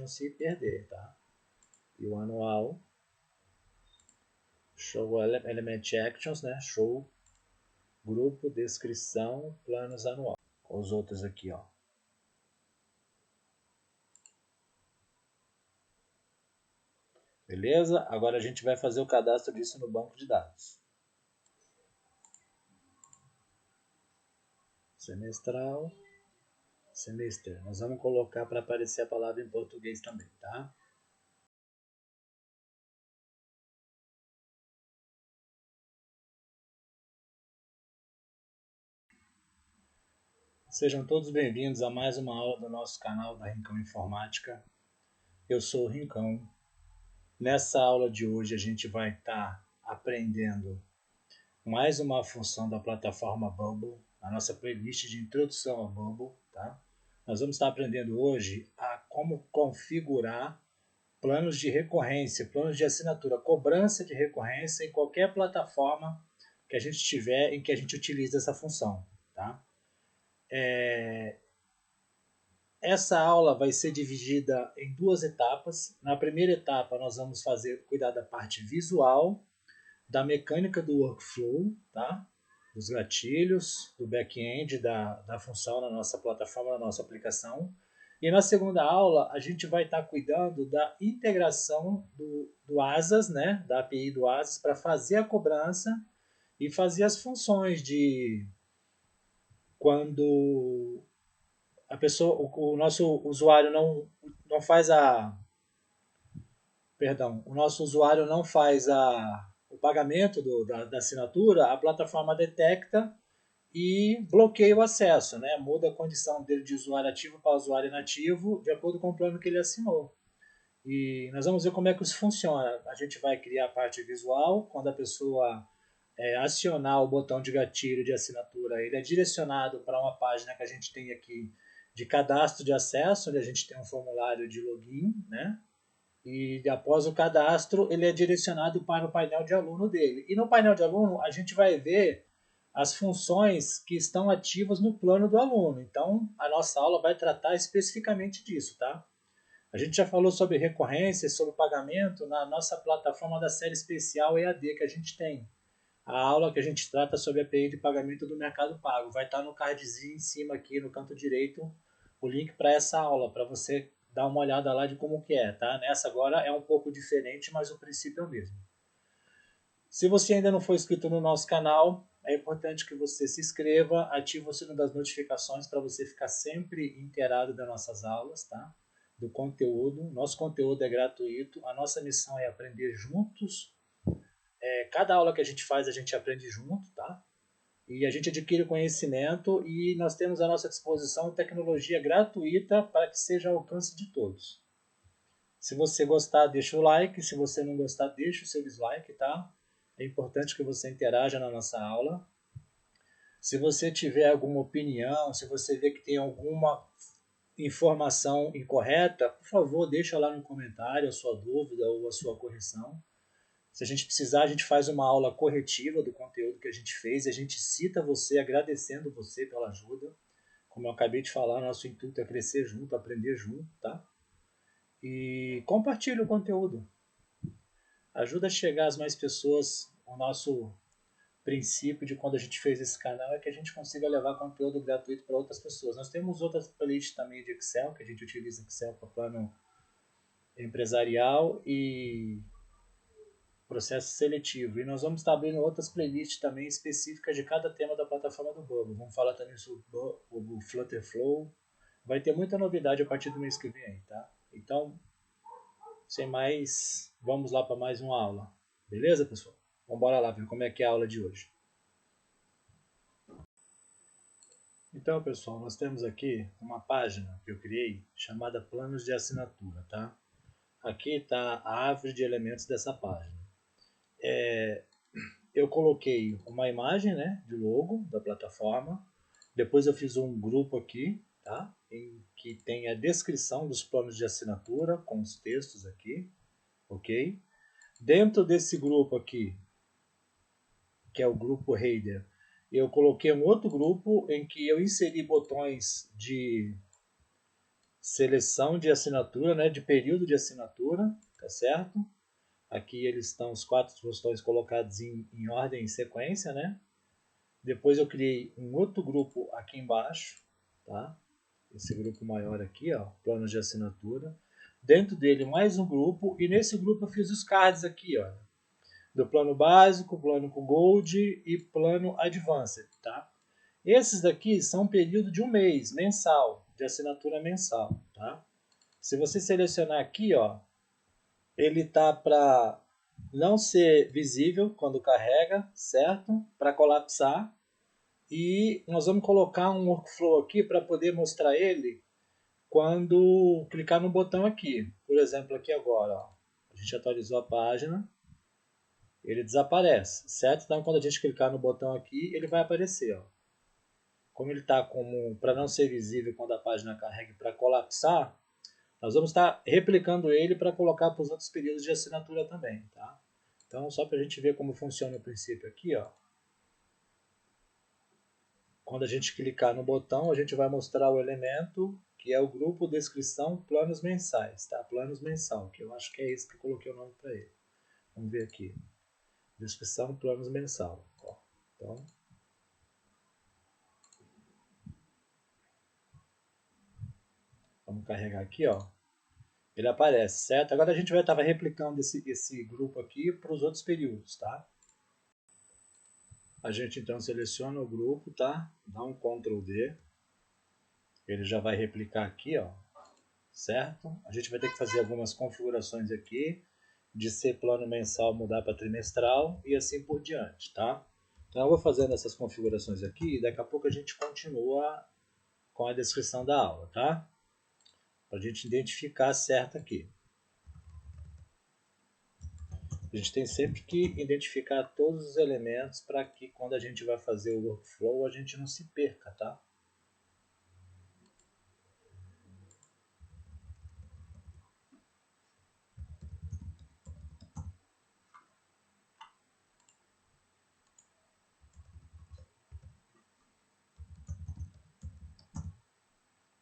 não se perder, tá? E o anual, show element actions, né? Show grupo, descrição, planos anual. Os outros aqui, ó. Beleza? Agora a gente vai fazer o cadastro disso no banco de dados. Semestral, semestre. Nós vamos colocar para aparecer a palavra em português também, tá? Sejam todos bem-vindos a mais uma aula do nosso canal da Rincão Informática. Eu sou o Rincão. Nessa aula de hoje a gente vai estar aprendendo mais uma função da plataforma Bubble, a nossa playlist de introdução a Bubble, tá? Nós vamos estar aprendendo hoje a como configurar planos de recorrência, planos de assinatura, cobrança de recorrência em qualquer plataforma que a gente tiver em que a gente utilize essa função, tá? Essa aula vai ser dividida em duas etapas. Na primeira etapa, nós vamos cuidar da parte visual, da mecânica do workflow, tá? Dos gatilhos, do back-end da função na nossa plataforma, na nossa aplicação. E na segunda aula, a gente vai estar cuidando da integração do ASAS, né? Da API do ASAS, para fazer a cobrança e fazer as funções de quando a pessoa, o nosso usuário não faz o nosso usuário não faz o pagamento da assinatura, a plataforma detecta e bloqueia o acesso, né? Muda a condição dele de usuário ativo para usuário inativo de acordo com o plano que ele assinou. E nós vamos ver como é que isso funciona. A gente vai criar a parte visual, quando a pessoa acionar o botão de gatilho de assinatura, ele é direcionado para uma página que a gente tem aqui de cadastro de acesso, onde a gente tem um formulário de login, né? E após o cadastro, ele é direcionado para o painel de aluno dele. E no painel de aluno, a gente vai ver as funções que estão ativas no plano do aluno. Então, a nossa aula vai tratar especificamente disso, tá? A gente já falou sobre recorrência, sobre pagamento na nossa plataforma da série especial EAD que a gente tem. A aula que a gente trata sobre a API de pagamento do Mercado Pago. Vai estar no cardzinho em cima aqui no canto direito o link para essa aula, para você dar uma olhada lá de como que é, tá? Nessa agora é um pouco diferente, mas o princípio é o mesmo. Se você ainda não for inscrito no nosso canal, é importante que você se inscreva, ative o sino das notificações para você ficar sempre inteirado das nossas aulas, tá? Do conteúdo. Nosso conteúdo é gratuito, a nossa missão é aprender juntos. Cada aula que a gente aprende junto, tá? E a gente adquire conhecimento e nós temos à nossa disposição tecnologia gratuita para que seja ao alcance de todos. Se você gostar, deixa o like. Se você não gostar, deixa o seu dislike, tá? É importante que você interaja na nossa aula. Se você tiver alguma opinião, se você vê que tem alguma informação incorreta, por favor, deixa lá no comentário a sua dúvida ou a sua correção. Se a gente precisar, a gente faz uma aula corretiva do conteúdo que a gente fez e a gente cita você, agradecendo você pela ajuda. Como eu acabei de falar, nosso intuito é crescer junto, aprender junto, tá? E compartilhe o conteúdo. Ajuda a chegar às mais pessoas. O nosso princípio de quando a gente fez esse canal é que a gente consiga levar conteúdo gratuito para outras pessoas. Nós temos outras playlists também de Excel, que a gente utiliza Excel para plano empresarial e processo seletivo. E nós vamos estar abrindo outras playlists também específicas de cada tema da plataforma do Bubble. Vamos falar também sobre o Flutter Flow. Vai ter muita novidade a partir do mês que vem aí, tá? Então, sem mais, vamos lá para mais uma aula. Beleza, pessoal? Vamos lá ver como é que é a aula de hoje. Então, pessoal, nós temos aqui uma página que eu criei chamada Planos de Assinatura, tá? Aqui está a árvore de elementos dessa página. Eu coloquei uma imagem, né, de logo da plataforma. Depois eu fiz um grupo aqui, tá? Em que tem a descrição dos planos de assinatura com os textos aqui, ok? Dentro desse grupo aqui, que é o grupo Header, eu coloquei um outro grupo em que eu inseri botões de seleção de assinatura, né, de período de assinatura, tá certo? Aqui eles estão, os 4 botões colocados em ordem, em sequência, né? Depois eu criei um outro grupo aqui embaixo, tá? Esse grupo maior aqui, ó, planos de assinatura. Dentro dele mais um grupo, e nesse grupo eu fiz os cards aqui, ó, do plano básico, plano com Gold e plano Advanced, tá? Esses daqui são um período de um mês, mensal, de assinatura mensal, tá? Se você selecionar aqui, ó, ele tá para não ser visível quando carrega, certo? Para colapsar. E nós vamos colocar um workflow aqui para poder mostrar ele quando clicar no botão aqui. Por exemplo, aqui agora, ó, a gente atualizou a página, ele desaparece, certo? Então, quando a gente clicar no botão aqui, ele vai aparecer, ó. Como ele está como para não ser visível quando a página carrega para colapsar, nós vamos estar replicando ele para colocar para os outros períodos de assinatura também, tá? Então, só para a gente ver como funciona o princípio aqui, ó. Quando a gente clicar no botão, a gente vai mostrar o elemento que é o grupo descrição planos mensais, tá? Planos mensal, que eu acho que é esse que eu coloquei o nome para ele. Vamos ver aqui. Descrição planos mensal. Ó. Então, vamos carregar aqui, ó. Ele aparece, certo? Agora a gente vai estar replicando esse grupo aqui para os outros períodos, tá? A gente então seleciona o grupo, tá? Dá um Ctrl D. Ele já vai replicar aqui, ó. Certo? A gente vai ter que fazer algumas configurações aqui, de ser plano mensal mudar para trimestral e assim por diante, tá? Então eu vou fazendo essas configurações aqui e daqui a pouco a gente continua com a descrição da aula, tá? Para a gente identificar certo aqui. A gente tem sempre que identificar todos os elementos para que quando a gente vai fazer o workflow a gente não se perca, tá?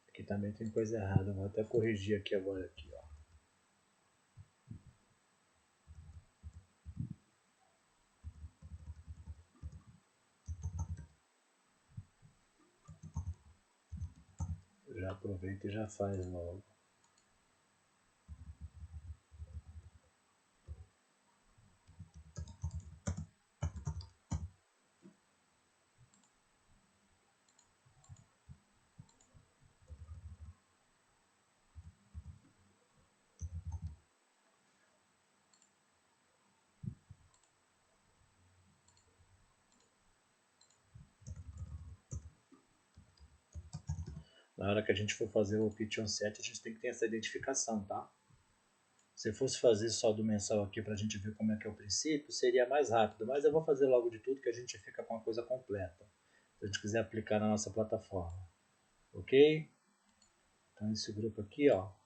Aqui também tem coisa errada, vou até corrigir aqui agora aqui, ó. Já aproveita e já faz logo. Na hora que a gente for fazer o pitch on set, a gente tem que ter essa identificação, tá? Se eu fosse fazer só do mensal aqui para a gente ver como é que é o princípio, seria mais rápido, mas eu vou fazer logo de tudo que a gente fica com a coisa completa, se a gente quiser aplicar na nossa plataforma. Ok? Então esse grupo aqui, ó.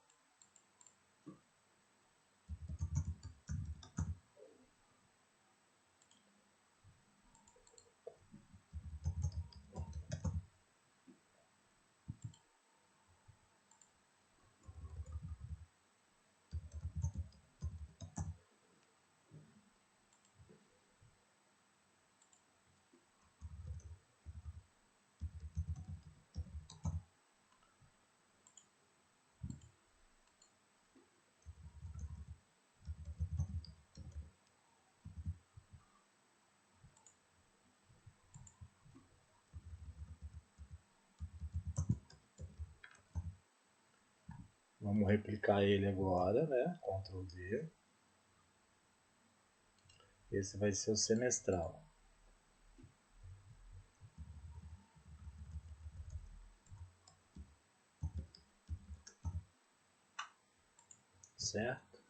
Vamos replicar ele agora, né? Ctrl D. Esse vai ser o semestral. Certo?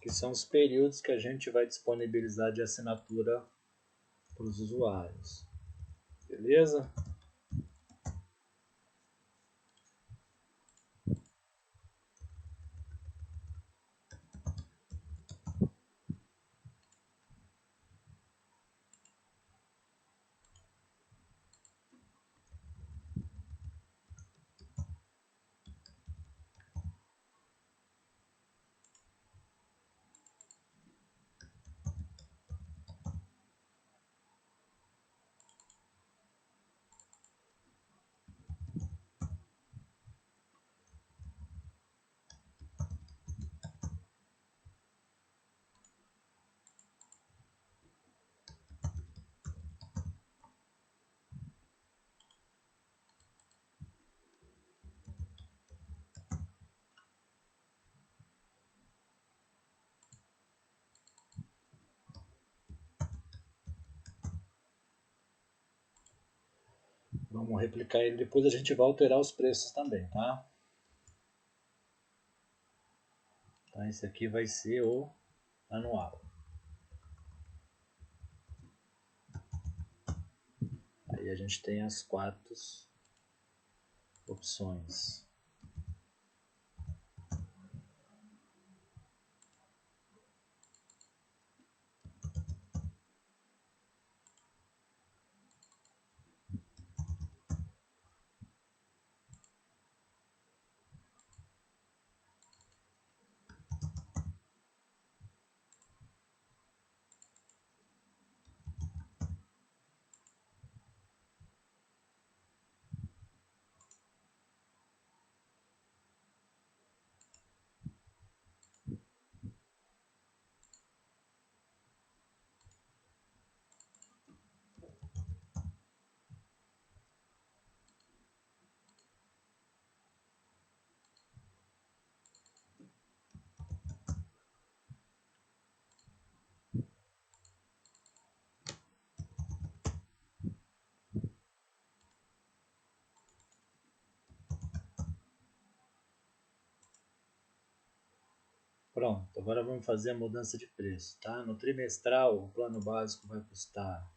Que são os períodos que a gente vai disponibilizar de assinatura para os usuários. Beleza? Vamos replicar ele, depois a gente vai alterar os preços também, tá? Então esse aqui vai ser o anual. Aí a gente tem as 4 opções. Pronto, agora vamos fazer a mudança de preço, tá? No trimestral, o plano básico vai custar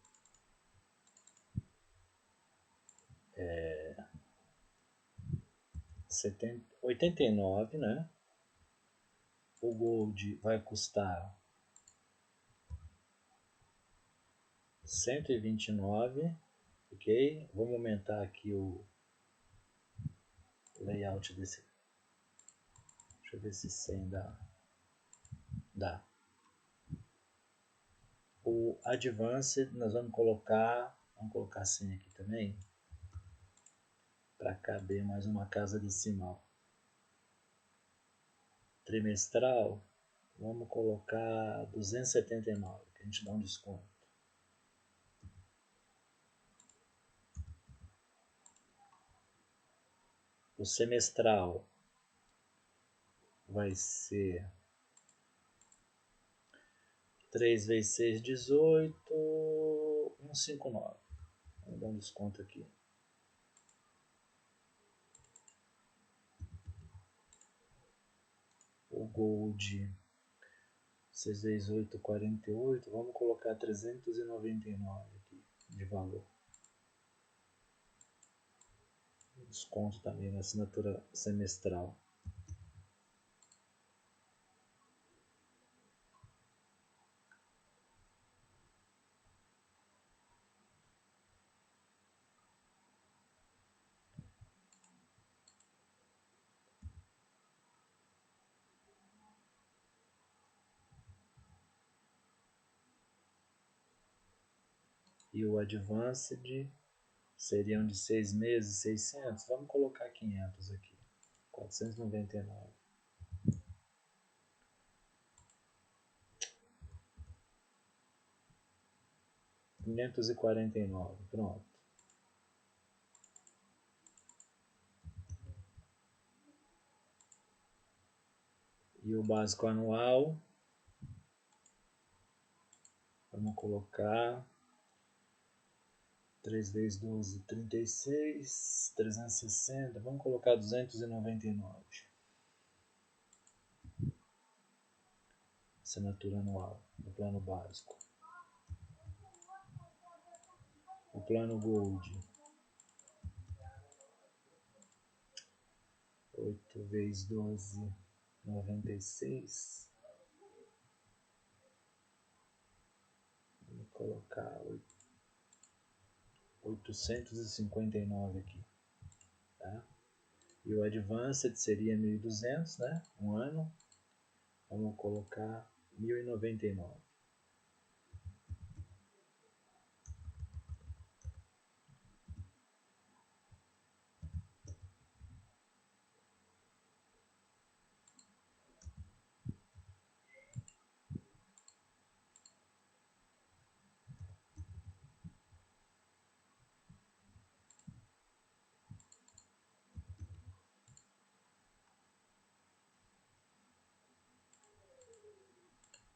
R$ 89, né? O Gold vai custar 129, ok? Vamos aumentar aqui o layout desse. Deixa eu ver se 100 dá. O Advanced nós vamos colocar 100 aqui também, para caber mais uma casa decimal. Trimestral, vamos colocar 279, que a gente dá um desconto. O semestral vai ser 3 vezes 6, 18, 159. Vamos dar um desconto aqui. O Gold, 6 vezes 8, 48. Vamos colocar 399 aqui de valor. Desconto também na assinatura semestral. E o Advanced seriam de 6 meses, 600. Vamos colocar 500 aqui. 499. 549. Pronto. E o básico anual, vamos colocar 3 vezes 12, 36, 360, vamos colocar 299. Assinatura anual, no plano básico. O plano Gold, 8 vezes 12, 96. Vou colocar 859 aqui, tá? E o Advanced seria 1.200, né? Um ano. Vamos colocar 1.099.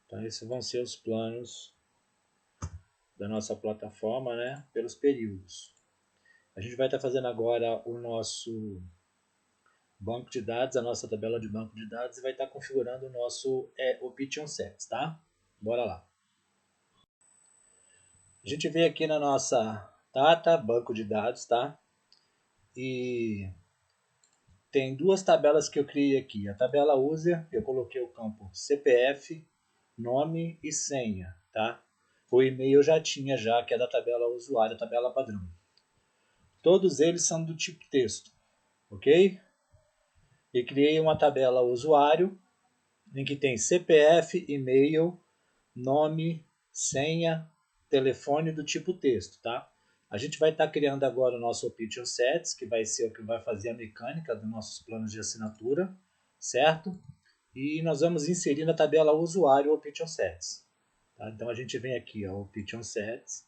Então esses vão ser os planos da nossa plataforma, né? Pelos períodos. A gente vai estar fazendo agora o nosso banco de dados, a nossa tabela de banco de dados, e vai estar configurando o nosso Option Sets, tá? Bora lá. A gente vem aqui na nossa data, banco de dados, tá? E tem duas tabelas que eu criei aqui. A tabela user, eu coloquei o campo CPF, nome e senha, tá? O e-mail eu já tinha já, que é da tabela usuário, a tabela padrão. Todos eles são do tipo texto, ok? E criei uma tabela usuário, em que tem CPF, e-mail, nome, senha, telefone do tipo texto, tá? A gente vai estar criando agora o nosso Option Sets, que vai ser o que vai fazer a mecânica dos nossos planos de assinatura, certo? E nós vamos inserir na tabela usuário o Option Sets. Tá? Então a gente vem aqui, ó, Option Sets,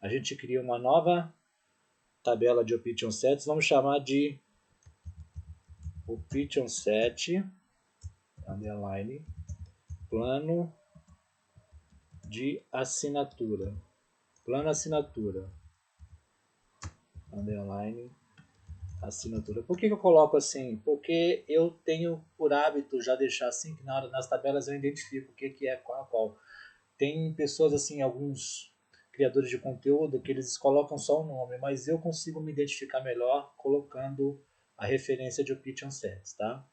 a gente cria uma nova tabela de Option Sets, vamos chamar de Option Set, underline, plano de assinatura. Plano assinatura, underline, assinatura. Por que eu coloco assim? Porque eu tenho por hábito já deixar assim, que nas tabelas eu identifico o que é qual. Tem pessoas assim, alguns criadores de conteúdo, que eles colocam só o nome, mas eu consigo me identificar melhor colocando a referência de Option Sets, tá?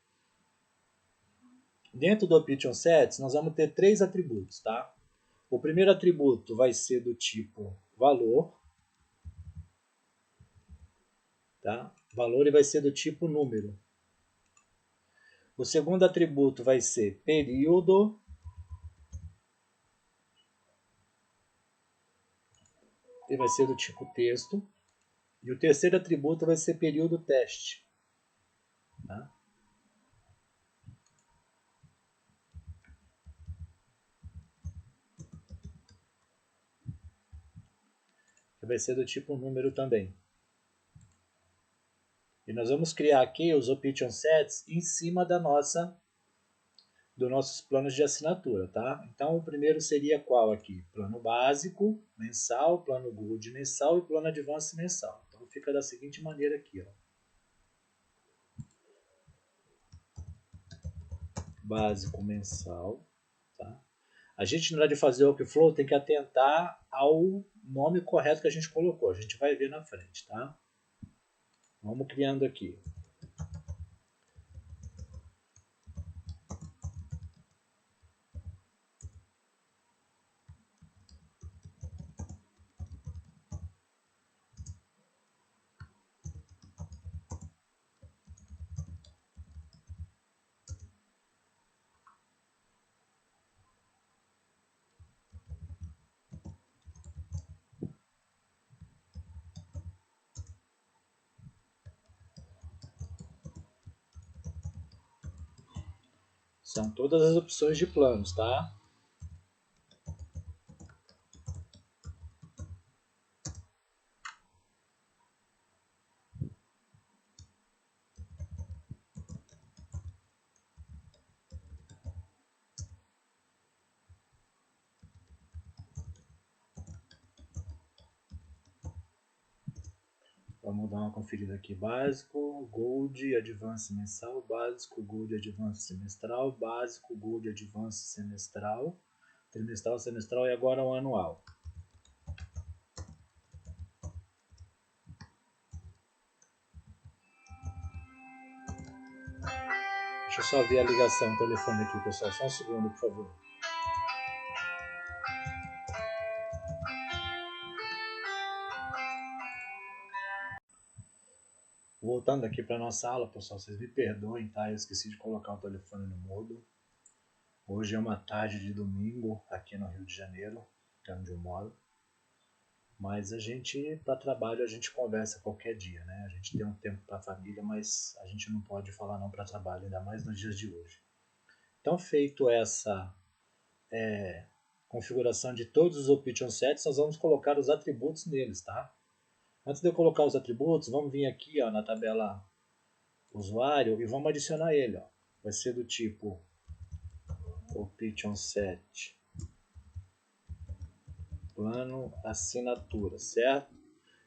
Dentro do Option Sets, nós vamos ter três atributos, tá? O primeiro atributo vai ser do tipo valor, tá? Valor ele vai ser do tipo número. O segundo atributo vai ser período. Ele vai ser do tipo texto. E o terceiro atributo vai ser período teste. Tá? Que vai ser do tipo número também. E nós vamos criar aqui os Option Sets em cima dos nossos planos de assinatura, tá? Então o primeiro seria qual aqui? Plano básico, mensal, plano gold mensal e plano advance mensal. Então fica da seguinte maneira aqui, ó. Básico mensal, tá? A gente, na hora de fazer o workflow, tem que atentar ao nome correto que a gente colocou. A gente vai ver na frente, tá? Vamos criando aqui. São todas as opções de planos, tá? Vamos dar uma conferida aqui. Básico, Gold, Advance mensal, básico, Gold, Advance semestral, básico, Gold, Advance semestral, trimestral, semestral e agora o anual. Deixa eu só ver a ligação, o telefone aqui, pessoal. Só um segundo, por favor. Voltando aqui para nossa aula, pessoal, vocês me perdoem, tá? Eu esqueci de colocar o telefone no mudo. Hoje é uma tarde de domingo aqui no Rio de Janeiro, que é onde eu moro. Mas a gente, para trabalho, a gente conversa qualquer dia, né? A gente tem um tempo para a família, mas a gente não pode falar não para trabalho, ainda mais nos dias de hoje. Então, feito essa configuração de todos os Option Sets, nós vamos colocar os atributos neles, tá? Antes de eu colocar os atributos, vamos vir aqui ó, na tabela usuário e vamos adicionar ele. Ó. Vai ser do tipo Option Set plano assinatura, certo?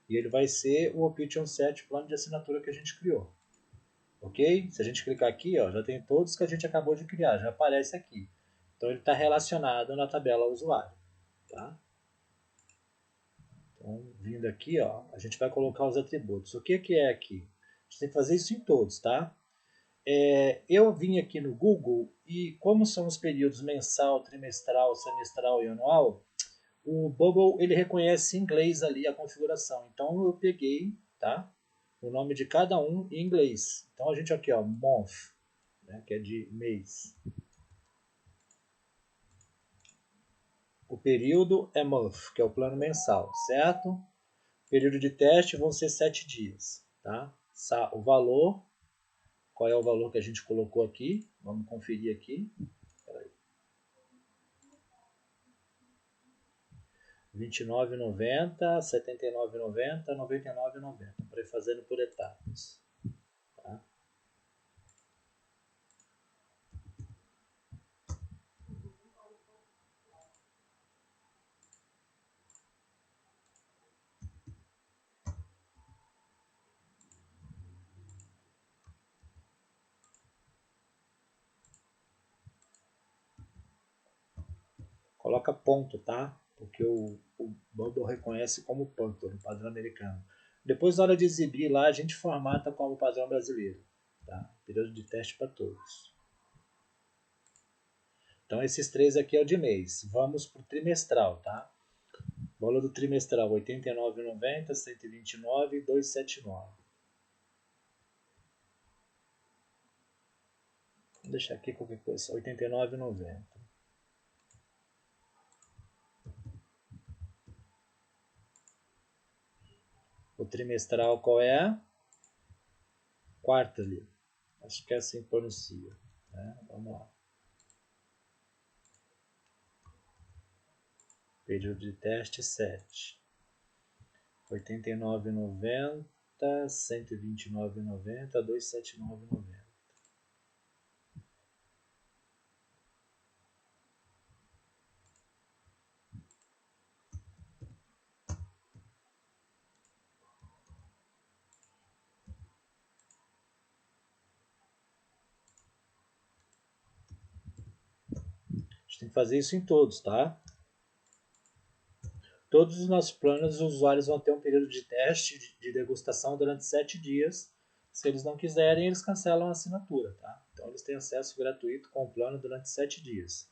E ele vai ser o Option 7 plano de assinatura que a gente criou. Ok? Se a gente clicar aqui, ó, já tem todos que a gente acabou de criar, já aparece aqui. Então ele está relacionado na tabela usuário. Tá? Então, vindo aqui, ó, a gente vai colocar os atributos. O que é aqui? A gente tem que fazer isso em todos, tá? Eu vim aqui no Google e como são os períodos mensal, trimestral, semestral e anual, o Bubble ele reconhece em inglês ali a configuração. Então eu peguei, tá? O nome de cada um em inglês. Então a gente aqui, ó, month, né, que é de mês. O período é month, que é o plano mensal, certo? O período de teste vão ser 7 dias, tá? O valor, qual é o valor que a gente colocou aqui? Vamos conferir aqui. R$29,90, R$79,90, R$99,90, para ir fazendo por etapas. Tá? Coloca ponto, tá? Porque o Bubble reconhece como ponto no padrão americano. Depois, na hora de exibir lá, a gente formata como padrão brasileiro. Tá? Período de teste para todos. Então, esses três aqui é o de mês. Vamos para o trimestral, tá? O valor do trimestral, R$ 89,90, R$ 129 e R$ 279. Vou deixar aqui qualquer coisa, R$ 89,90. O trimestral qual é? Quarterly. Acho que é assim que pronuncia. Né? Vamos lá. Período de teste 7. R$ 89,90, R$ 129,90, R$ 279,90. A gente tem que fazer isso em todos, tá? Todos os nossos planos, os usuários vão ter um período de teste, de degustação durante 7 dias. Se eles não quiserem, eles cancelam a assinatura, tá? Então eles têm acesso gratuito com o plano durante 7 dias.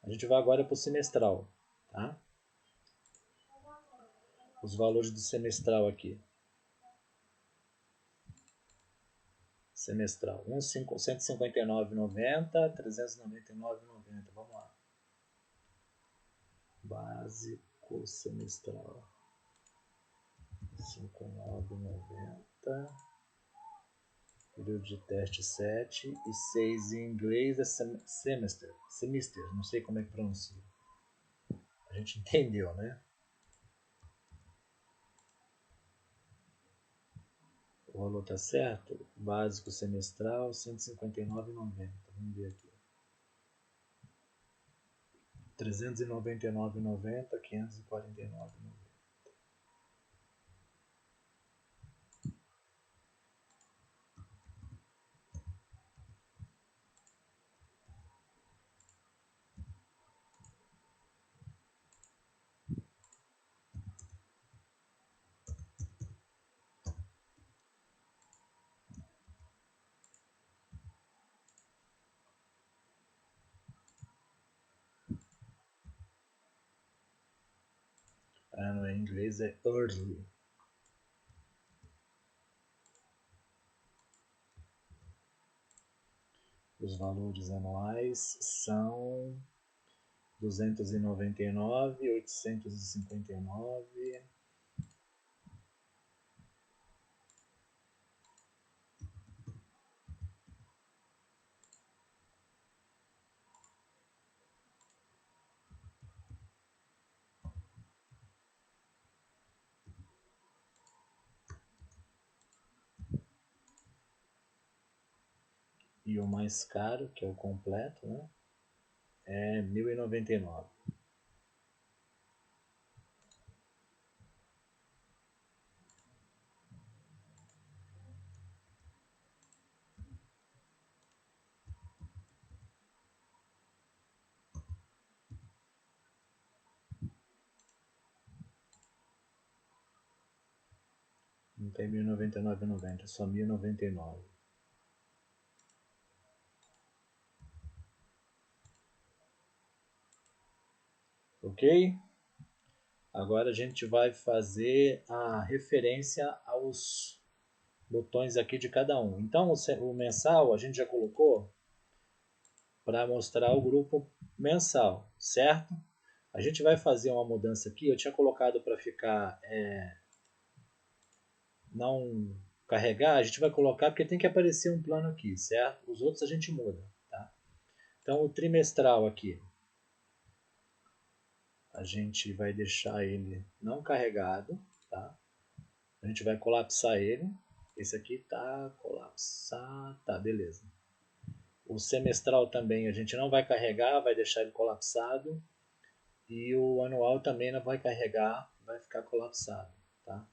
A gente vai agora para o semestral, tá? Os valores do semestral aqui. Semestral, R$ 159,90, R$ 399,90. Vamos lá. Básico semestral. R$ 59,90. Período de teste 7 e 6 em inglês é semester. Semester, não sei como é que pronuncia. A gente entendeu, né? O valor tá certo? Básico semestral, R$ 159,90. Vamos ver aqui. R$ 399,90, R$ 549,90. No inglês é early. Os valores anuais são R$ 299, R$ 859. E o mais caro, que é o completo, né? É R$ 1.099. R$ Não tem 1099,90, só 1099. Ok? Agora a gente vai fazer a referência aos botões aqui de cada um. Então o mensal a gente já colocou para mostrar o grupo mensal, certo? A gente vai fazer uma mudança aqui. Eu tinha colocado para ficar não carregar, a gente vai colocar porque tem que aparecer um plano aqui, certo? Os outros a gente muda, tá? Então o trimestral aqui, a gente vai deixar ele não carregado, tá? A gente vai colapsar ele. Esse aqui tá colapsado, tá, beleza. O semestral também a gente não vai carregar, vai deixar ele colapsado. E o anual também não vai carregar, vai ficar colapsado, tá?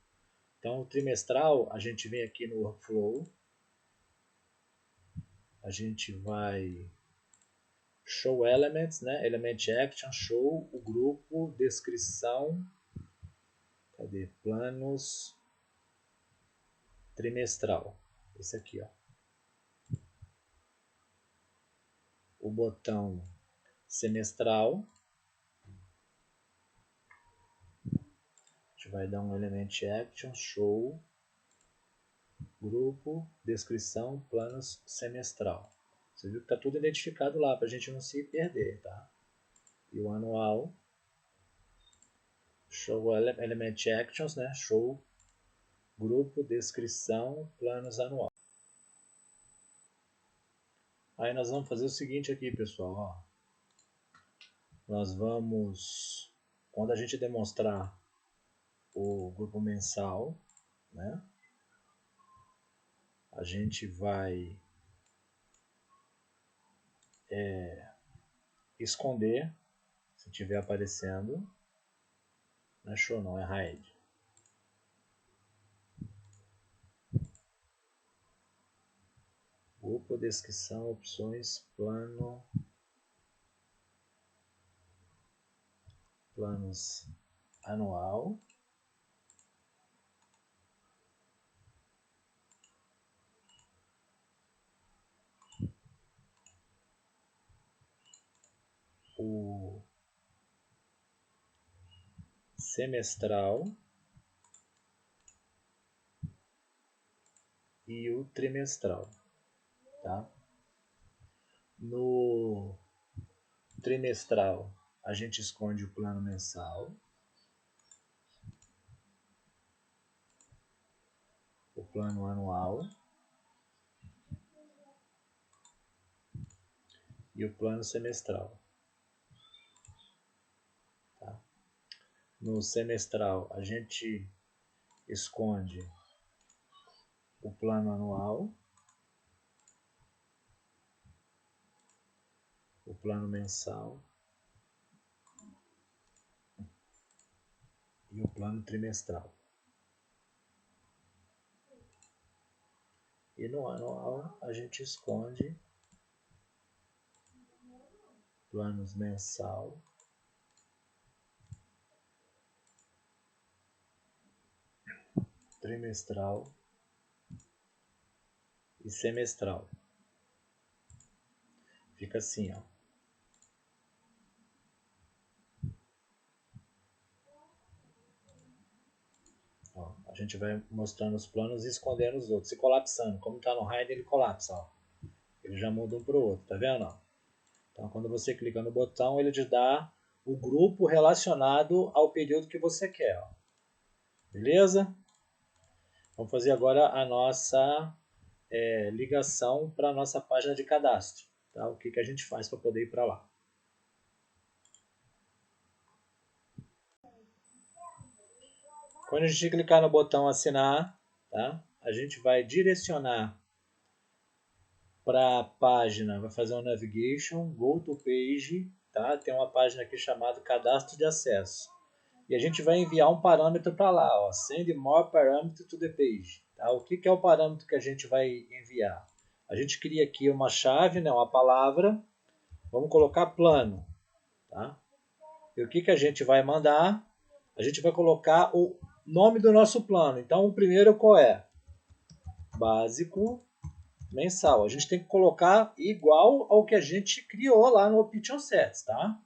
Então o trimestral, a gente vem aqui no workflow, a gente vai show elements, né? Element action, show, o grupo, descrição, cadê? Planos, trimestral, esse aqui, ó. O botão semestral, a gente vai dar um element action, show, grupo, descrição, planos, semestral. Você viu que está tudo identificado lá para a gente não se perder, tá? E o anual, show element actions, né? Show, grupo, descrição, planos anual. Aí nós vamos fazer o seguinte aqui, pessoal, ó. Nós vamos, quando a gente demonstrar o grupo mensal, né? A gente vai esconder, se estiver aparecendo. Não é show não, é hide. Grupo, descrição, opções, planos anual. O semestral e o trimestral, tá? No trimestral a gente esconde o plano mensal, o plano anual e o plano semestral, tá? No semestral a gente esconde o plano anual, o plano mensal e o plano trimestral. E no anual a gente esconde planos mensal, trimestral e semestral. Fica assim, ó. Ó, a gente vai mostrando os planos e escondendo os outros, e colapsando. Como está no hide, ele colapsa, ó. Ele já muda um para o outro, tá vendo? Ó? Então, quando você clica no botão, ele te dá o grupo relacionado ao período que você quer, ó. Beleza? Vamos fazer agora a nossa ligação para a nossa página de cadastro. Tá? O que a gente faz para poder ir para lá. Quando a gente clicar no botão assinar, tá? A gente vai direcionar para a página, vai fazer um navigation, go to page, tá? Tem uma página aqui chamada cadastro de acesso. E a gente vai enviar um parâmetro para lá, ó, send more parameter to the page. Tá? O que é o parâmetro que a gente vai enviar? A gente cria aqui uma chave, né, uma palavra, vamos colocar plano. Tá? E o que a gente vai mandar? A gente vai colocar o nome do nosso plano. Então, o primeiro qual é? Básico mensal. A gente tem que colocar igual ao que a gente criou lá no Option Sets, tá?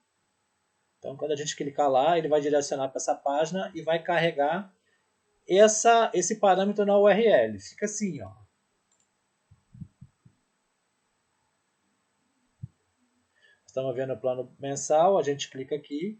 Então, quando a gente clicar lá, ele vai direcionar para essa página e vai carregar esse parâmetro na URL. Fica assim, ó. Estamos vendo o plano mensal, a gente clica aqui,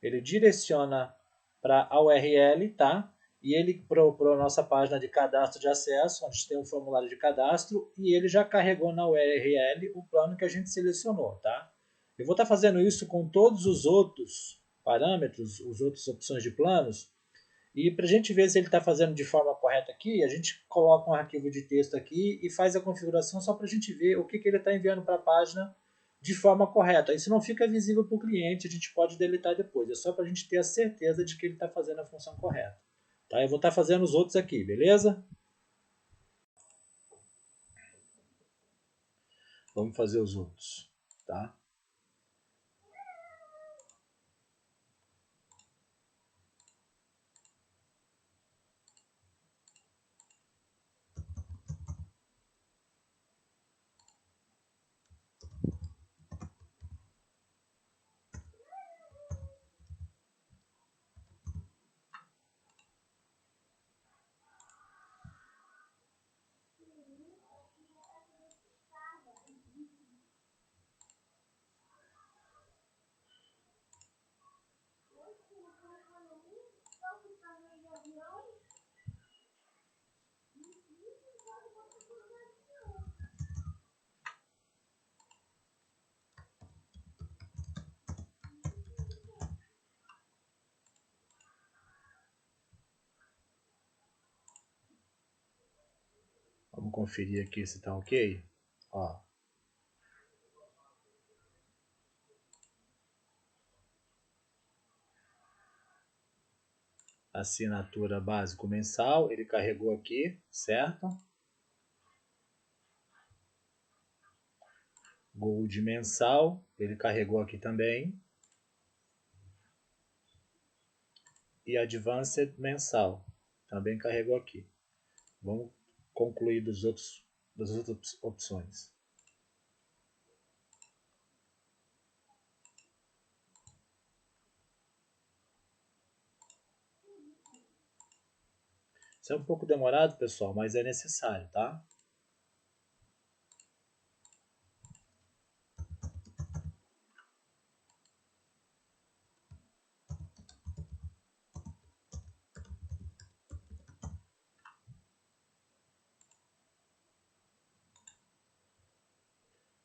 ele direciona para a URL, tá? E ele para a nossa página de cadastro de acesso, onde tem um formulário de cadastro, e ele já carregou na URL o plano que a gente selecionou, tá? Eu vou estar fazendo isso com todos os outros parâmetros, as outras opções de planos, e para a gente ver se ele está fazendo de forma correta aqui, a gente coloca um arquivo de texto aqui e faz a configuração só para a gente ver o que ele está enviando para a página de forma correta. Isso não fica visível para o cliente, a gente pode deletar depois. É só para a gente ter a certeza de que ele está fazendo a função correta. Tá? Eu vou estar fazendo os outros aqui, beleza? Vamos fazer os outros. Tá? Vamos conferir aqui se está ok. Ó. Assinatura básico mensal, ele carregou aqui, certo? Gold mensal, ele carregou aqui também. E Advanced mensal, também carregou aqui. Vamos concluir das outras opções. Isso é um pouco demorado, pessoal, mas é necessário, tá?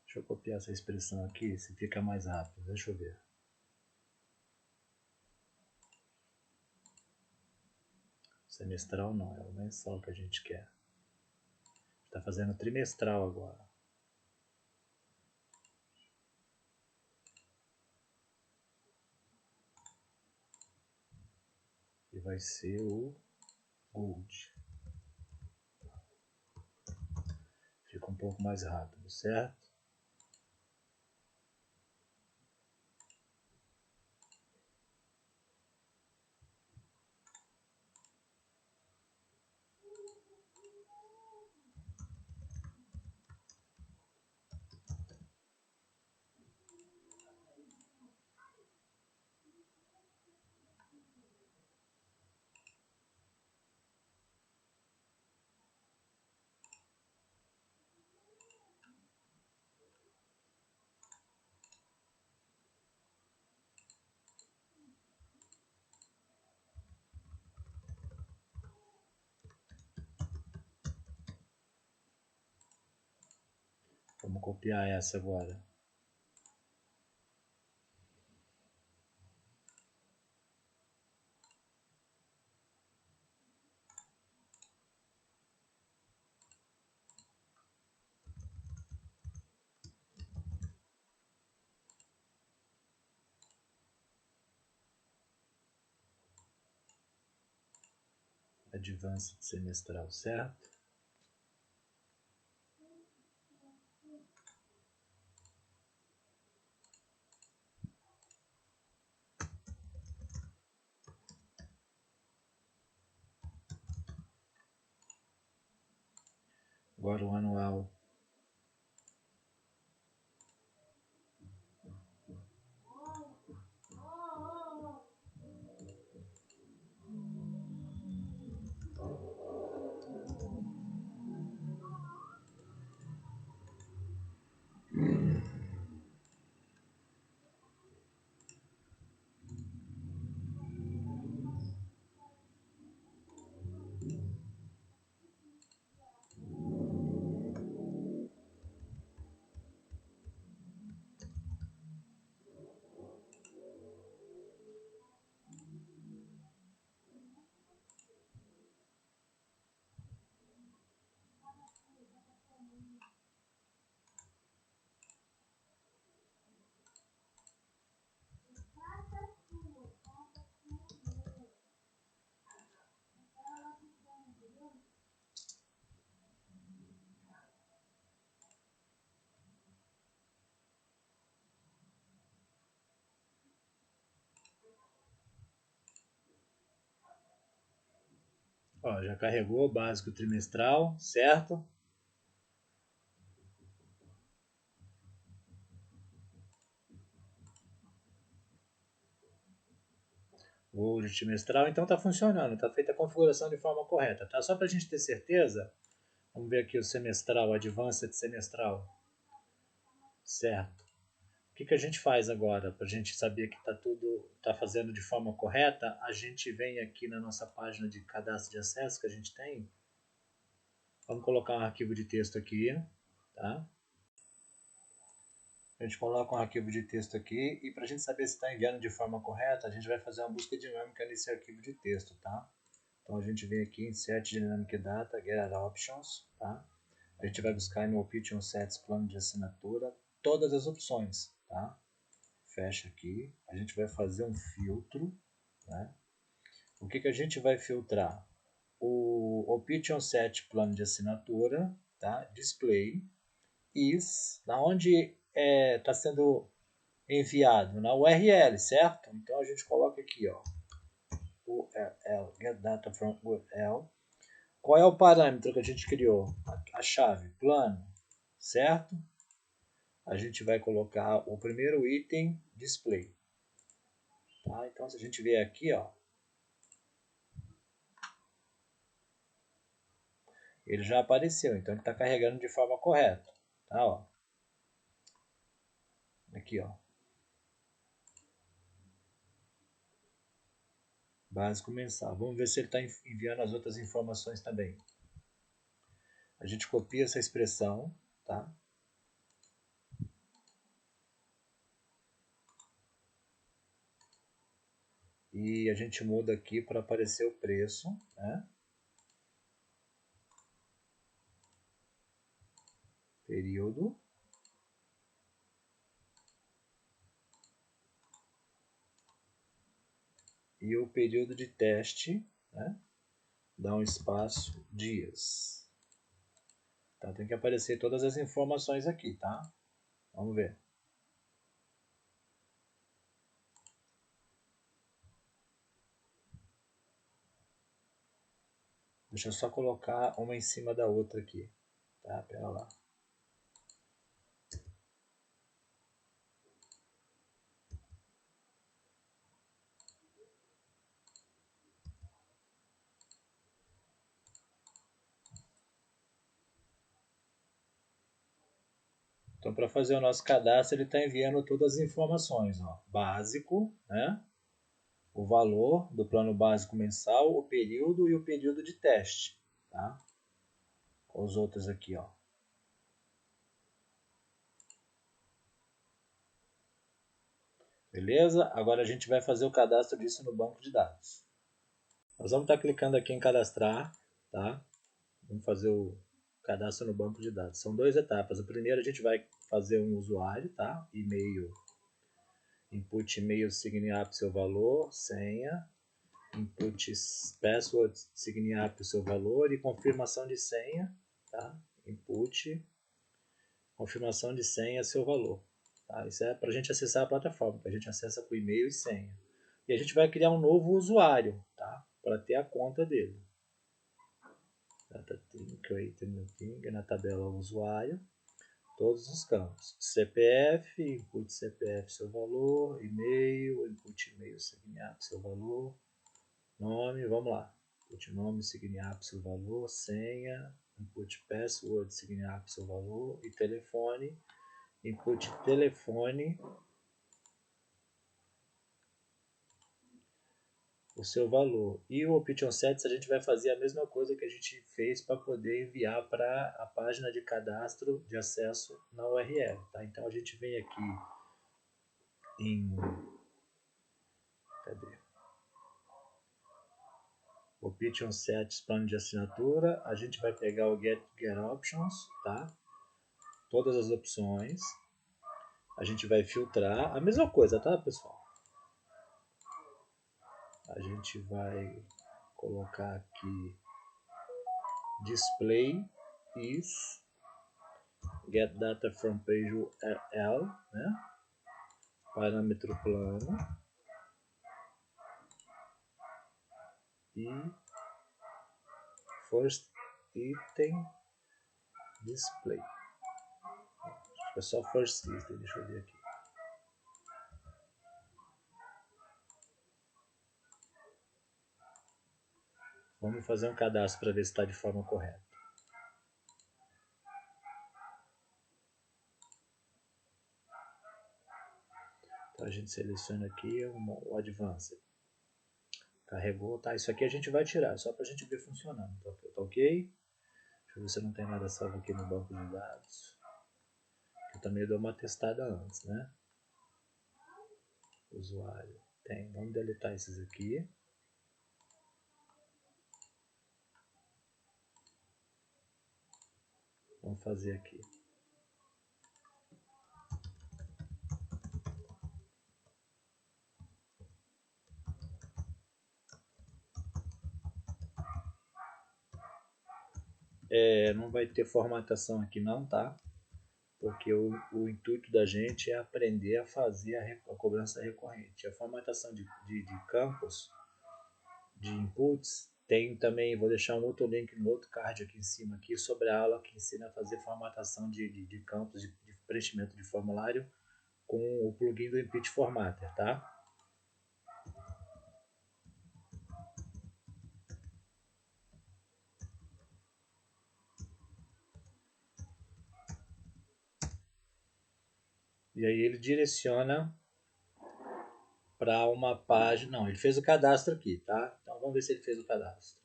Deixa eu copiar essa expressão aqui, se fica mais rápido. Deixa eu ver. Semestral não, é o mensal que a gente quer. Está fazendo trimestral agora. E vai ser o Gold. Fica um pouco mais rápido, certo? Vamos copiar essa agora. Advanced semestral, certo? Agora o anual. Ó, já carregou o básico trimestral, certo? O trimestral, então está funcionando, está feita a configuração de forma correta, tá? Só para a gente ter certeza, vamos ver aqui o semestral, Advanced semestral, certo? O que a gente faz agora? Para a gente saber que está fazendo de forma correta, a gente vem aqui na nossa página de cadastro de acesso que a gente tem. Vamos colocar um arquivo de texto aqui, tá? A gente coloca um arquivo de texto aqui e para a gente saber se está enviando de forma correta, a gente vai fazer uma busca dinâmica nesse arquivo de texto, tá? Então a gente vem aqui em Insert Dynamic Data, Get Options, tá? A gente vai buscar no Option Sets plano de assinatura todas as opções, tá? Fecha aqui, a gente vai fazer um filtro, né? O que a gente vai filtrar? O Option Set plano de assinatura, tá? Display is, na onde está sendo enviado, na URL, certo? Então a gente coloca aqui, ó, URL, Get Data from URL. Qual é o parâmetro que a gente criou? A chave, plano, certo? A gente vai colocar o primeiro item, display. Tá? Então, se a gente vier aqui, ó, ele já apareceu. Então, ele está carregando de forma correta. Tá? Ó. Aqui, ó. Básico mensal. Vamos ver se ele está enviando as outras informações também. A gente copia essa expressão, tá? E a gente muda aqui para aparecer o preço, né? Período. E o período de teste, né? Dá um espaço, dias. Tá? Tem que aparecer todas as informações aqui, tá? Vamos ver. Deixa eu só colocar uma em cima da outra aqui. Tá? Pera lá. Então, para fazer o nosso cadastro, ele está enviando todas as informações. Ó. Básico, né? O valor do plano básico mensal, o período e o período de teste. Tá? Os outros aqui, ó. Beleza? Agora a gente vai fazer o cadastro disso no banco de dados. Nós vamos estar clicando aqui em cadastrar, tá? Vamos fazer o cadastro no banco de dados. São duas etapas. A primeira a gente vai fazer um usuário, tá? E-mail, input e-mail, sign up seu valor, senha, input password, sign up o seu valor e confirmação de senha, tá? Input, confirmação de senha, seu valor. Tá? Isso é para a gente acessar a plataforma, que a gente acessa com e-mail e senha. E a gente vai criar um novo usuário, tá? Para ter a conta dele. Data thing, create a new thing, na tabela usuário, todos os campos. CPF, input CPF, seu valor, e-mail, input e-mail, sign-up, seu valor, nome, vamos lá. Input nome, sign-up, seu valor, senha, input password, sign-up, seu valor, e telefone, input telefone, o seu valor. E o Option Sets a gente vai fazer a mesma coisa que a gente fez para poder enviar para a página de cadastro de acesso na URL. Tá? Então a gente vem aqui em... Cadê? Option Sets, plano de assinatura. A gente vai pegar o Get Options, tá? Todas as opções. A gente vai filtrar. A mesma coisa, tá, pessoal? A gente vai colocar aqui Display is Get Data from Page URL, né? Parâmetro plano e First Item Display. Acho que é só First Item, deixa eu ver aqui. Vamos fazer um cadastro para ver se está de forma correta. Então a gente seleciona aqui o Advanced. Carregou, tá? Isso aqui a gente vai tirar, só para a gente ver funcionando. Tá ok? Deixa eu ver se não tem nada salvo aqui no banco de dados. Eu também dou uma testada antes, né? Usuário. Tem. Vamos deletar esses aqui. Vamos fazer aqui. Não vai ter formatação aqui não, tá? Porque o intuito da gente é aprender a fazer a cobrança recorrente. A formatação de campos, de inputs, tem também, vou deixar um outro link no outro card aqui em cima, aqui, sobre a aula que ensina a fazer formatação de campos, de preenchimento de formulário com o plugin do Input Formatter, tá? E aí ele direciona para uma página. Não, ele fez o cadastro aqui, tá? Então vamos ver se ele fez o cadastro.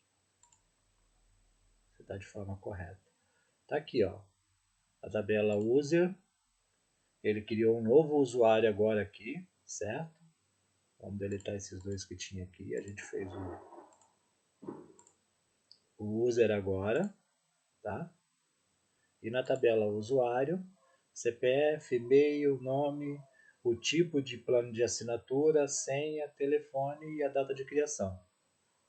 Se está de forma correta. Tá aqui, ó. A tabela user. Ele criou um novo usuário agora aqui, certo? Vamos deletar esses dois que tinha aqui. A gente fez o user agora, tá? E na tabela usuário, CPF, e-mail, nome, o tipo de plano de assinatura, senha, telefone e a data de criação.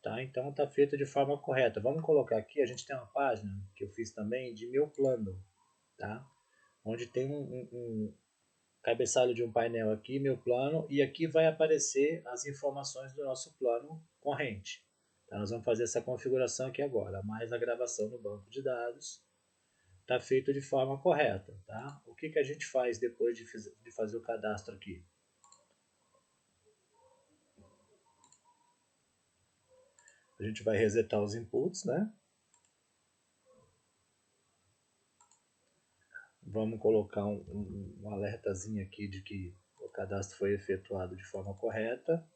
Tá? Então está feito de forma correta. Vamos colocar aqui, a gente tem uma página que eu fiz também de meu plano, tá? Onde tem um cabeçalho de um painel aqui, meu plano, e aqui vai aparecer as informações do nosso plano corrente. Tá? Nós vamos fazer essa configuração aqui agora, mais a gravação no banco de dados. Está feito de forma correta. Tá? O que a gente faz depois de fazer o cadastro aqui? A gente vai resetar os inputs, né? Vamos colocar um alertazinho aqui de que o cadastro foi efetuado de forma correta.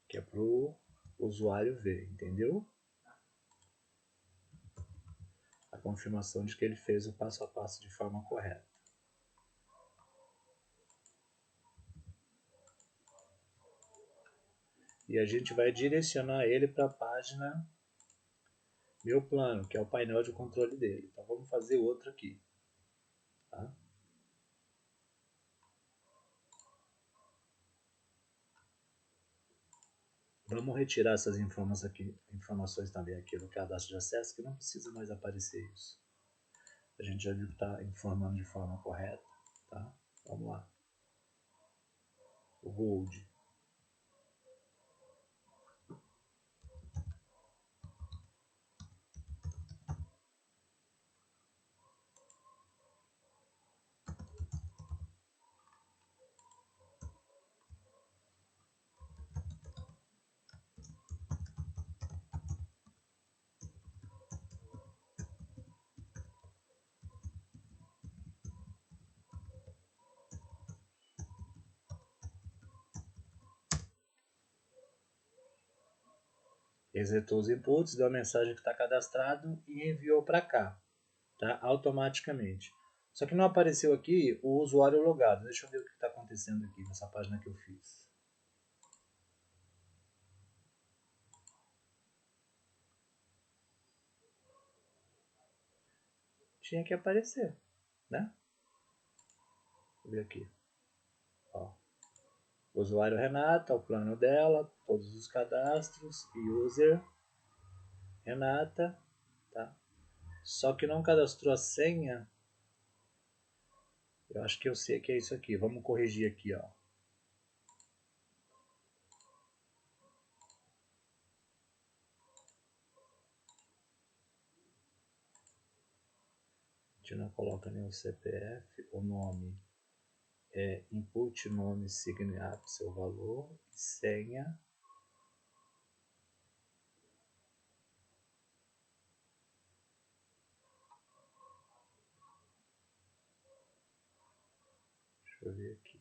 Que é para o usuário ver, entendeu? A confirmação de que ele fez o passo a passo de forma correta. E a gente vai direcionar ele para a página Meu Plano, que é o painel de controle dele. Então vamos fazer outro aqui. Tá? Vamos retirar essas informações também aqui no cadastro de acesso, que não precisa mais aparecer isso. A gente já viu que está informando de forma correta. tá? Vamos lá. O Gold. Resetou os inputs, deu a mensagem que está cadastrado e enviou para cá, tá? Automaticamente. Só que não apareceu aqui o usuário logado. Deixa eu ver o que está acontecendo aqui nessa página que eu fiz. Tinha que aparecer, né? Vou ver aqui. Ó. Usuário Renata, o plano dela, todos os cadastros, user Renata, tá? Só que não cadastrou a senha. Eu acho que eu sei que é isso aqui. Vamos corrigir aqui, ó. A gente não coloca nem o CPF, o nome é input nome signo seu valor, senha. Deixa eu ver aqui.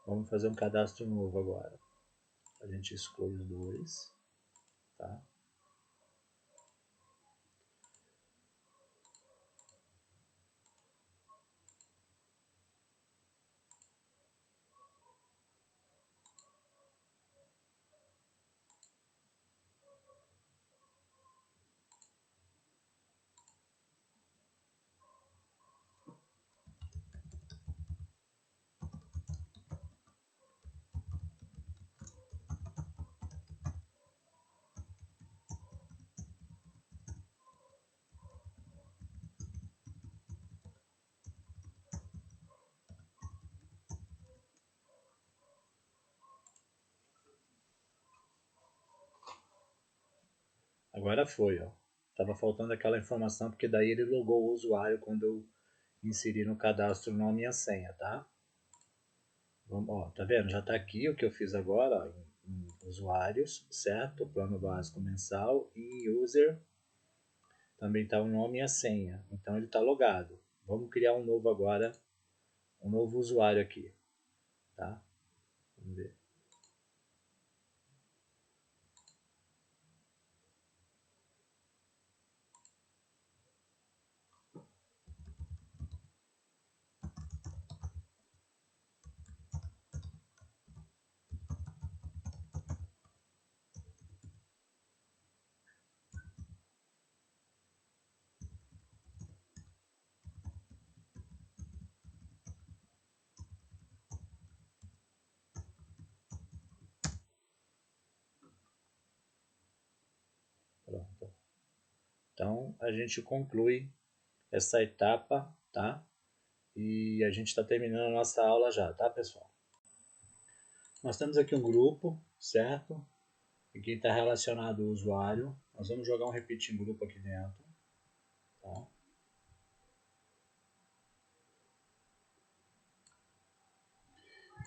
Vamos fazer um cadastro novo agora. A gente exclui os dois, tá? Agora foi, ó. Tava faltando aquela informação porque daí ele logou o usuário quando eu inseri no cadastro o nome e a senha, tá? Vamos, ó, tá vendo? Já tá aqui o que eu fiz agora, ó, em usuários, certo? Plano básico mensal e user também tá o nome e a senha. Então ele tá logado. Vamos criar um novo agora, um novo usuário aqui, tá? Vamos ver. Pronto. Então a gente conclui essa etapa, tá? E a gente está terminando a nossa aula já, tá, pessoal? Nós temos aqui um grupo, certo? E quem está relacionado ao usuário. Nós vamos jogar um repeat em grupo aqui dentro, tá?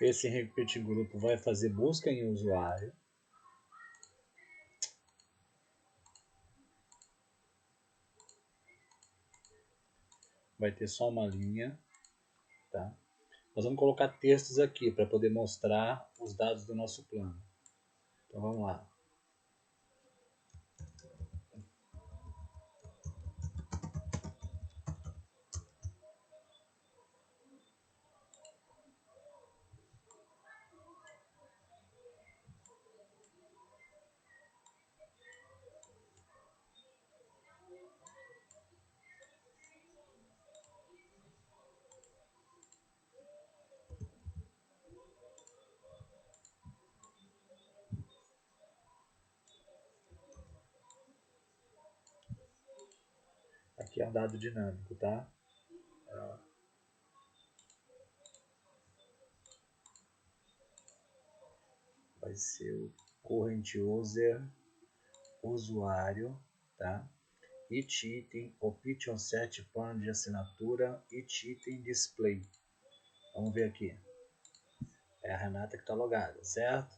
Esse repeat em grupo vai fazer busca em usuário. Vai ter só uma linha, tá? Nós vamos colocar textos aqui para poder mostrar os dados do nosso plano. Então vamos lá. Aqui é um dado dinâmico, tá? Vai ser o current user, usuário, tá? Each item, option set, plano de assinatura, each item display. Vamos ver aqui. É a Renata que está logada, certo?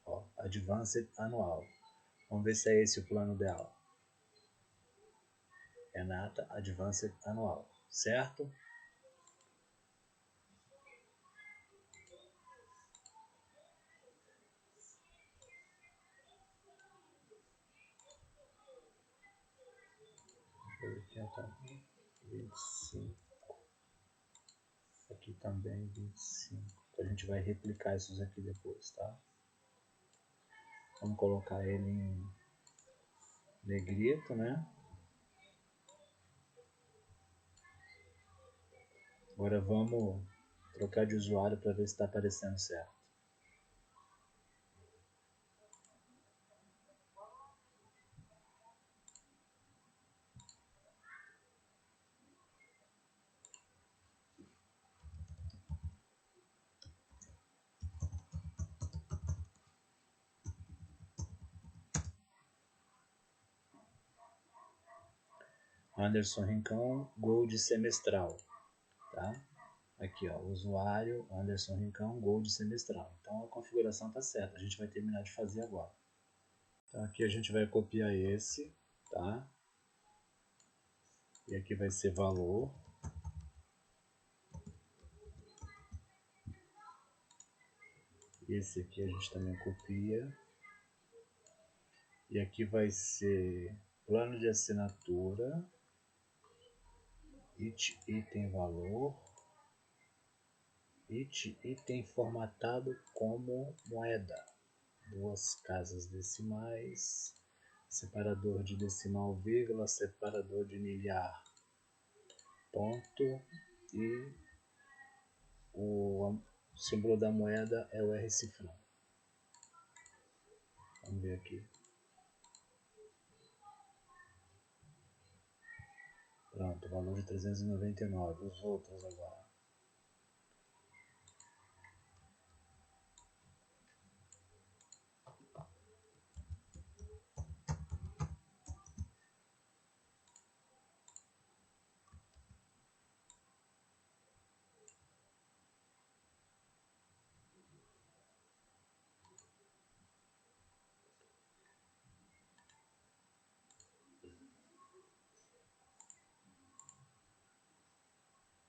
Ó, Advanced anual. Vamos ver se é esse o plano dela. Renata Advanced anual, certo? Deixa eu ver aqui, 25. Aqui também 25. A gente vai replicar esses aqui depois, tá? Vamos colocar ele em negrito, né? Agora vamos trocar de usuário para ver se está aparecendo certo. Anderson Rincão, Gold semestral, tá? Aqui, ó, usuário Anderson Rincão, Gold semestral. Então a configuração está certa, a gente vai terminar de fazer agora. Então aqui a gente vai copiar esse, tá? E aqui vai ser valor. Esse aqui a gente também copia. E aqui vai ser plano de assinatura, item valor, item formatado como moeda, 2 casas decimais, separador de decimal vírgula, separador de milhar, ponto, e o símbolo da moeda é o R cifrão. Vamos ver aqui. Pronto, valor de 399. Os outros agora.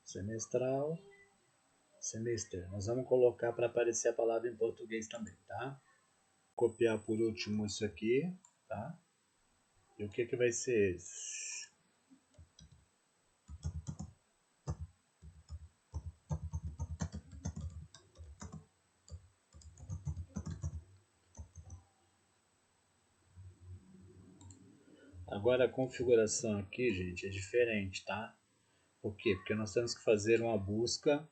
Semestral, semestre. Nós vamos colocar para aparecer a palavra em português também, tá? Copiar por último isso aqui, tá? E o que que vai ser esse? Agora a configuração aqui, gente, é diferente, tá? Por quê? Porque nós temos que fazer uma busca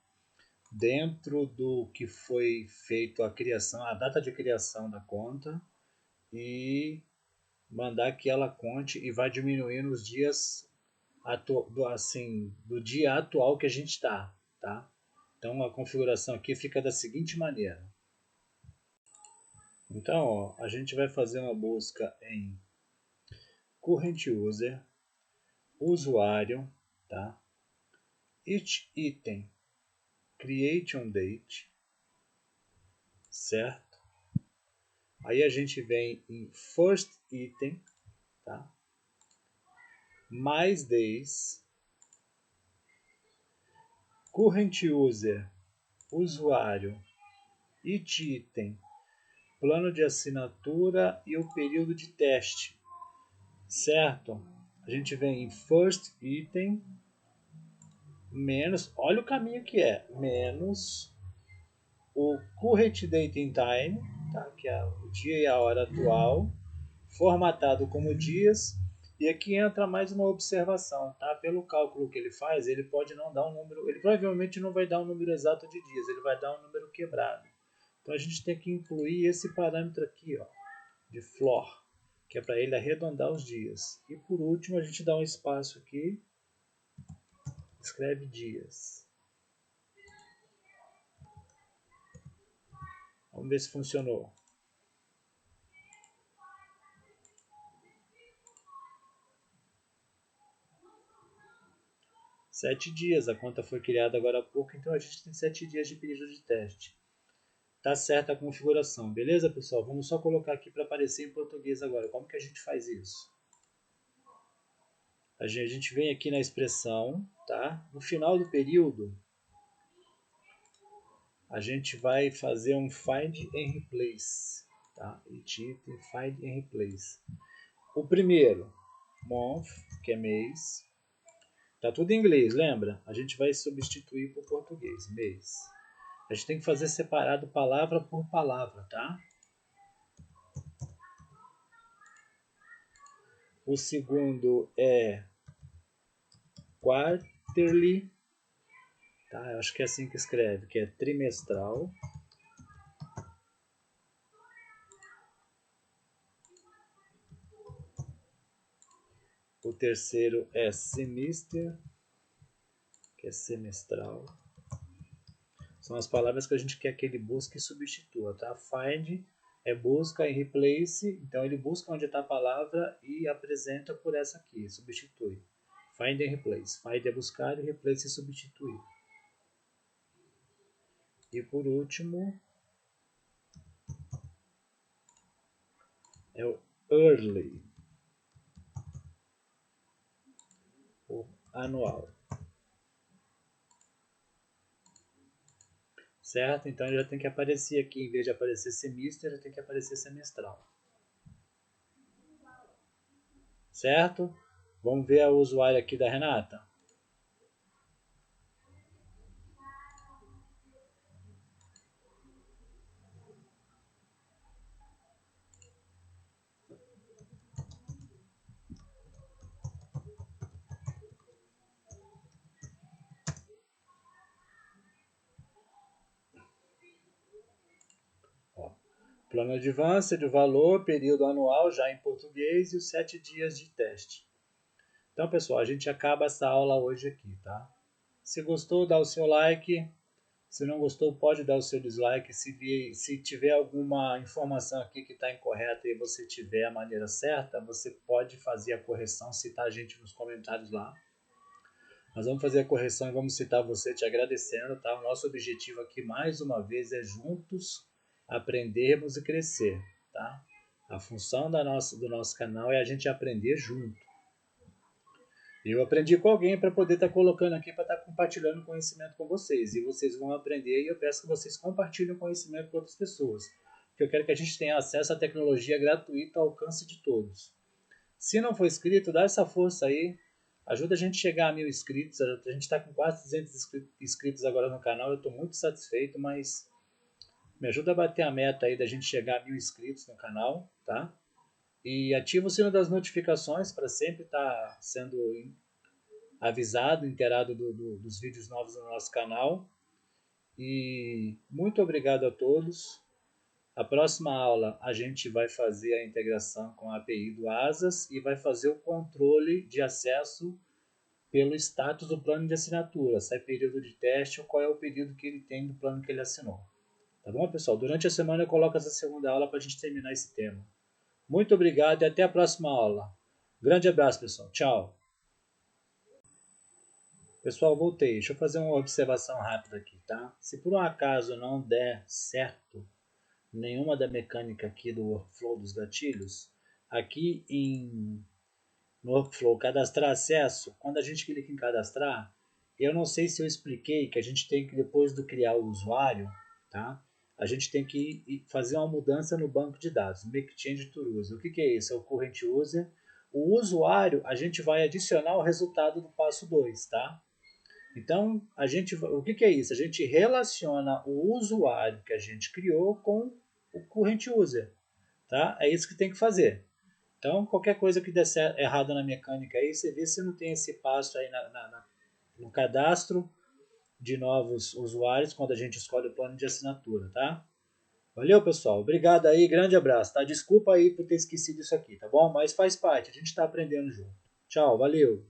dentro do que foi feito a criação, a data de criação da conta, e mandar que ela conte e vai diminuindo os dias do dia atual que a gente está, tá? Então a configuração aqui fica da seguinte maneira. Então, ó, a gente vai fazer uma busca em current user, usuário, tá? Each item creation date, certo? Aí a gente vem em first item, tá? Mais days, current user, usuário, each item, plano de assinatura e o período de teste, certo? A gente vem em first item menos, olha o caminho que é, menos o current date and time, tá? Que é o dia e a hora atual, formatado como dias. E aqui entra mais uma observação, tá? Pelo cálculo que ele faz, ele pode não dar um número, ele provavelmente não vai dar um número exato de dias, ele vai dar um número quebrado. Então a gente tem que incluir esse parâmetro aqui, ó, de floor, que é para ele arredondar os dias. E por último, a gente dá um espaço aqui, escreve dias. Vamos ver se funcionou. Sete dias, a conta foi criada agora há pouco, então a gente tem 7 dias de período de teste. Tá certa a configuração, beleza, pessoal? Vamos só colocar aqui para aparecer em português agora. Como que a gente faz isso? A gente vem aqui na expressão, tá? No final do período, a gente vai fazer um find and replace, tá? Find and replace. O primeiro, month, que é mês, tá tudo em inglês, lembra? A gente vai substituir por português, mês. A gente tem que fazer separado palavra por palavra, tá? O segundo é quarterly, tá? Eu acho que é assim que escreve, que é trimestral. O terceiro é semester, que é semestral. São as palavras que a gente quer que ele busque e substitua, tá? Find é busca e replace, então ele busca onde está a palavra e apresenta por essa aqui, substitui. Find and replace. Find é buscar e replace é substituir. E por último é o early, o anual. Certo? Então ele já tem que aparecer aqui, em vez de aparecer semestre, já tem que aparecer semestral. Certo? Vamos ver o usuário aqui da Renata. Ó, plano Advanced, valor, período anual já em português e os 7 dias de teste. Então, pessoal, a gente acaba essa aula hoje aqui, tá? Se gostou, dá o seu like. Se não gostou, pode dar o seu dislike. Se tiver alguma informação aqui que está incorreta e você tiver a maneira certa, você pode fazer a correção, citar a gente nos comentários lá. Nós vamos fazer a correção e vamos citar você te agradecendo, tá? O nosso objetivo aqui, mais uma vez, é juntos aprendermos e crescer, tá? A função do nosso canal é a gente aprender junto. Eu aprendi com alguém para poder estar colocando aqui, para estar compartilhando conhecimento com vocês. E vocês vão aprender e eu peço que vocês compartilhem o conhecimento com outras pessoas. Porque eu quero que a gente tenha acesso à tecnologia gratuita ao alcance de todos. Se não for inscrito, dá essa força aí. Ajuda a gente a chegar a 1000 inscritos. A gente está com quase 200 inscritos agora no canal. Eu estou muito satisfeito, mas me ajuda a bater a meta aí da gente chegar a 1000 inscritos no canal, tá? E ativa o sino das notificações para sempre estar sendo avisado, inteirado dos vídeos novos no nosso canal. E muito obrigado a todos. A próxima aula a gente vai fazer a integração com a API do Asas e vai fazer o controle de acesso pelo status do plano de assinatura, se é período de teste ou qual é o período que ele tem do plano que ele assinou. Tá bom, pessoal? Durante a semana eu coloco essa segunda aula para a gente terminar esse tema. Muito obrigado e até a próxima aula. Grande abraço, pessoal. Tchau. Pessoal, voltei. Deixa eu fazer uma observação rápida aqui, tá? Se por um acaso não der certo nenhuma da mecânica aqui do workflow dos gatilhos, aqui no workflow cadastrar acesso, quando a gente clica em cadastrar, eu não sei se eu expliquei que a gente tem que, depois de criar o usuário, tá? A gente tem que fazer uma mudança no banco de dados, make change to user. O que é isso? É o current user. O usuário, a gente vai adicionar o resultado do passo 2, tá? Então, o que é isso? A gente relaciona o usuário que a gente criou com o current user, tá? É isso que tem que fazer. Então, qualquer coisa que der errado na mecânica aí, você vê se não tem esse passo aí no cadastro de novos usuários quando a gente escolhe o plano de assinatura, tá? Valeu, pessoal. Obrigado aí, grande abraço, tá? Desculpa aí por ter esquecido isso aqui, tá bom? Mas faz parte, a gente está aprendendo junto. Tchau, valeu.